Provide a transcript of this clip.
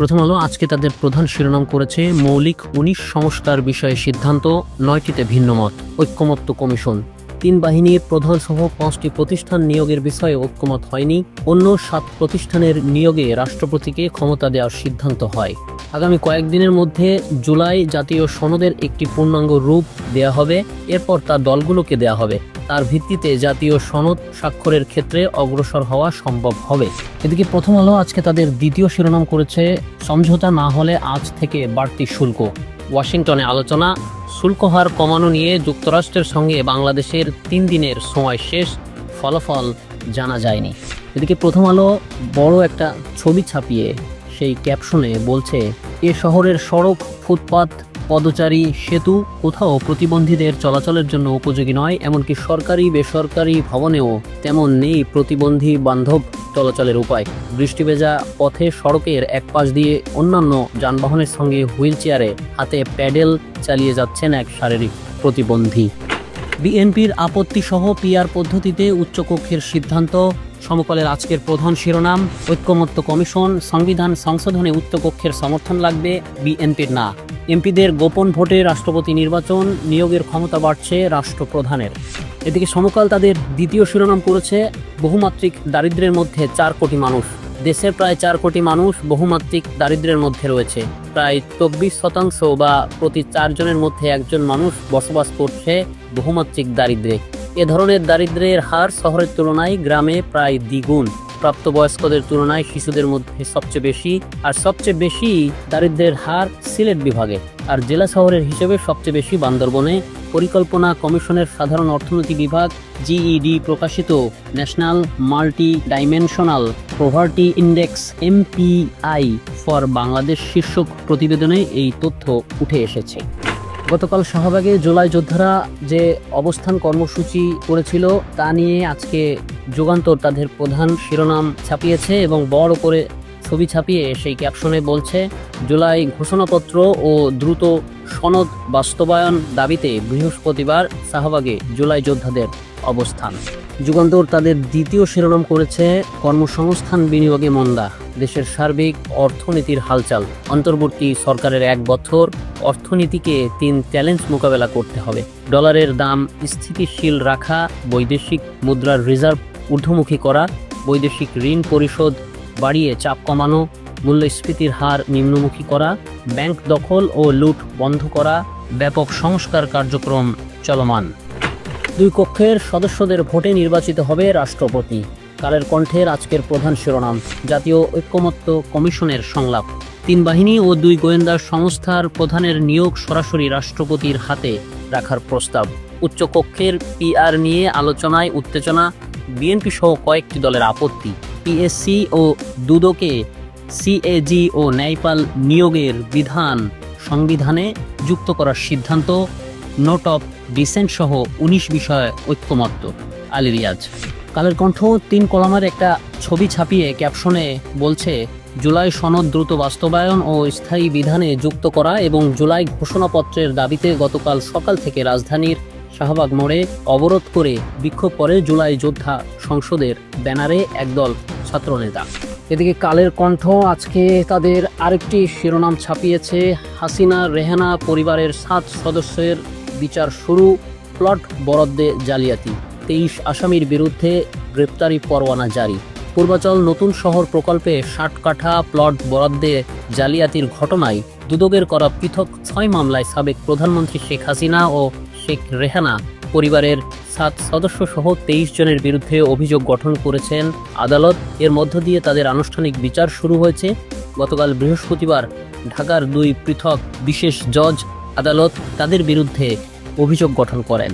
প্রথম আলো আজকে তাদের প্রধান শিরোনাম করেছে মৌলিক ১৯ সংস্কার বিষয়ে সিদ্ধান্ত, ৯টিতে ভিন্নমত, ঐক্যমত্য কমিশন। ৩ বাহিনীর প্রধান সহ ৫টি প্রতিষ্ঠান নিয়োগের বিষয়ে ঐক্যমত হয়নি। অন্য ৭ প্রতিষ্ঠানের নিয়োগে রাষ্ট্রপতিকে ক্ষমতা দেওয়ার সিদ্ধান্ত হয়। আগামী কয়েকদিনের মধ্যে জুলাই জাতীয় সনদের একটি পূর্ণাঙ্গ রূপ দেয়া হবে, এরপর তা দলগুলোকে দেয়া হবে। তার ভিত্তিতে জাতীয় সনদ স্বাক্ষরের ক্ষেত্রে অগ্রসর হওয়া সম্ভব হবে। এদিকে প্রথম আলো আজকে তাদের দ্বিতীয় শিরোনাম করেছে সমঝোতা না হলে আজ থেকে বাড়তি শুল্ক। ওয়াশিংটনে আলোচনা, শুল্ক হার কমানো নিয়ে যুক্তরাষ্ট্রের সঙ্গে বাংলাদেশের ৩ দিনের সময় শেষ, ফলাফল জানা যায়নি। এদিকে প্রথম আলো বড় একটা ছবি ছাপিয়ে সেই ক্যাপশনে বলছে, এ শহরের সড়ক, ফুটপাত, পদচারী, সেতু কোথাও প্রতিবন্ধীদের চলাচলের জন্য উপযোগী নয়। এমনকি সরকারি বেসরকারি ভবনেও তেমন নেই প্রতিবন্ধী বান্ধব চলাচলের উপায়। বৃষ্টি ভেজা পথে সড়কের এক পাশ দিয়ে অন্যান্য যানবাহনের সঙ্গে হুইল চেয়ারে হাতে প্যাডেল চালিয়ে যাচ্ছেন এক শারীরিক প্রতিবন্ধী। বিএনপির আপত্তি সহ পিআর পদ্ধতিতে উচ্চকক্ষের সিদ্ধান্ত। সমকালের আজকের প্রধান শিরোনাম, ঐক্যমত্য কমিশন, সংবিধান সংশোধনে উচ্চকক্ষের সমর্থন লাগবে, বিএনপির না। এমপিদের গোপন ভোটে রাষ্ট্রপতি নির্বাচন, নিয়োগের ক্ষমতা বাড়ছে রাষ্ট্রপ্রধানের। এদিকে সমকাল তাদের দ্বিতীয় শিরোনাম করেছে বহুমাত্রিক দারিদ্র্যের মধ্যে ৪ কোটি মানুষ। দেশের প্রায় ৪ কোটি মানুষ বহুমাত্রিক দারিদ্র্যের মধ্যে রয়েছে। প্রায় ২৪% বা প্রতি ৪ জনের মধ্যে একজন মানুষ বসবাস করছে বহুমাত্রিক দারিদ্র্যে। এ ধরনের দারিদ্র্যের হার শহরের তুলনায় গ্রামে প্রায় দ্বিগুণ। প্রাপ্তবয়স্কদের তুলনায় শিশুদের মধ্যে সবচেয়ে বেশি, আর সবচেয়ে বেশি দারিদ্র্যের হার সিলেট বিভাগে, আর জেলা শহরের হিসেবে সবচেয়ে বেশি বান্দরবনে। পরিকল্পনা কমিশনের সাধারণ অর্থনীতি বিভাগ জিইডি প্রকাশিত national multi dimensional poverty index MPI for Bangladesh শীর্ষক প্রতিবেদনে এই তথ্য উঠে এসেছে। গতকাল শাহবাগে জুলাই যোদ্ধারা যে অবস্থান কর্মসূচি করেছিল তা নিয়ে আজকে যুগান্তর তাদের প্রধান শিরোনাম ছাপিয়েছে এবং বড় করে ছবি ছাপিয়ে সেই ক্যাপশনে বলছে, জুলাই ঘোষণাপত্র ও দ্রুত সনদ বাস্তবায়ন দাবিতে বৃহস্পতিবার শাহবাগে জুলাই যোদ্ধাদের অবস্থান। যুগান্তর তাদের দ্বিতীয় শিরোনাম করেছে কর্মসংস্থান বিনিয়োগে মন্দা, দেশের সার্বিক অর্থনীতির হালচাল। অন্তর্বর্তী সরকারের 1 বছর অর্থনীতিকে 3 চ্যালেঞ্জ মোকাবেলা করতে হবে। ডলারের দাম স্থিতিশীল রাখা, বৈদেশিক মুদ্রার রিজার্ভ ঊর্ধ্বমুখী করা, বৈদেশিক ঋণ পরিশোধ বাড়িয়ে চাপ কমানো, মূল্যস্ফীতির হার নিম্নমুখী করা, ব্যাংক দখল ও লুট বন্ধ করা, ব্যাপক সংস্কার কার্যক্রম চলমান। 2 কক্ষের সদস্যদের ভোটে নির্বাচিত হবে রাষ্ট্রপতি। কালের কণ্ঠের আজকের প্রধান শিরোনাম, জাতীয় ঐক্যমত্য কমিশনের সংলাপ। 3 বাহিনী ও 2 গোয়েন্দা সংস্থার প্রধানের নিয়োগ সরাসরি রাষ্ট্রপতির হাতে রাখার প্রস্তাব। উচ্চকক্ষের পিআর নিয়ে আলোচনায় উত্তেজনা, বিএনপি সহ কয়েকটি দলের আপত্তি। পিএসসি ও দুদকে সিএজি ও ন্যায়পাল নিয়োগের বিধান সংবিধানে যুক্ত করার সিদ্ধান্ত। নোট অফ ডিসেন্ট সহ 19 বিষয়ে ঐক্যমত্য। আলী রিয়াজ। কালের কণ্ঠ 3 কলামের একটা ছবি ছাপিয়ে ক্যাপশনে বলছে, জুলাই সনদ দ্রুত বাস্তবায়ন ও স্থায়ী বিধানে যুক্ত করা এবং জুলাই ঘোষণাপত্রের দাবিতে গতকাল সকাল থেকে রাজধানীর শাহবাগ মোড়ে অবরোধ করে বিক্ষোভ করে জুলাই যোদ্ধা সংসদের ব্যানারে একদল ছাত্রনেতা। এদিকে কালের কণ্ঠ আজকে তাদের আরেকটি শিরোনাম ছাপিয়েছে, হাসিনা রেহানা পরিবারের 7 সদস্যের বিচার শুরু, প্লট বরাদ্দে জালিয়াতি, 23 আসামির বিরুদ্ধে গ্রেপ্তারি পরোয়ানা জারি। পূর্বাচল নতুন শহর প্রকল্পে 60 কাঠা প্লট বরাদ্দে জালিয়াতির ঘটনায় দুদকের করা পৃথক 6 মামলায় সাবেক প্রধানমন্ত্রী শেখ হাসিনা ও শেখ রেহানা পরিবারের 7 সদস্য সহ 23 জনের বিরুদ্ধে অভিযোগ গঠন করেছেন আদালত। এর মধ্য দিয়ে তাদের আনুষ্ঠানিক বিচার শুরু হয়েছে। গতকাল বৃহস্পতিবার ঢাকার 2 পৃথক বিশেষ জজ আদালত তাদের বিরুদ্ধে অভিযোগ গঠন করেন।